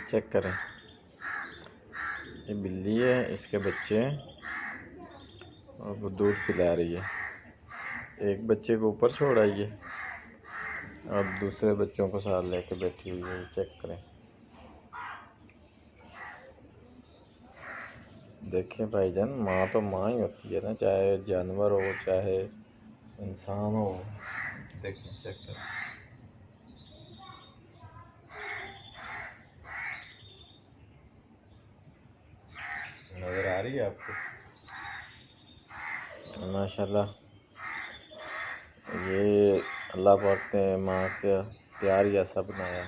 Check करें, ये बिल्ली है, इसके बच्चे हैं और वो दूध पिला रही है। एक बच्चे को ऊपर छोड़ आई है और दूसरे बच्चों को साथ लेके बैठी हुई है। चेक करें, देखें भाईजान, माँ तो माँ ही होती है ना, चाहे जानवर हो चाहे इंसान हो। देखें, चेक करें, नज़र आ रही है आपको? माशाल्लाह, ये अल्लाह पाक ने माँ का प्यार ही ऐसा बनाया।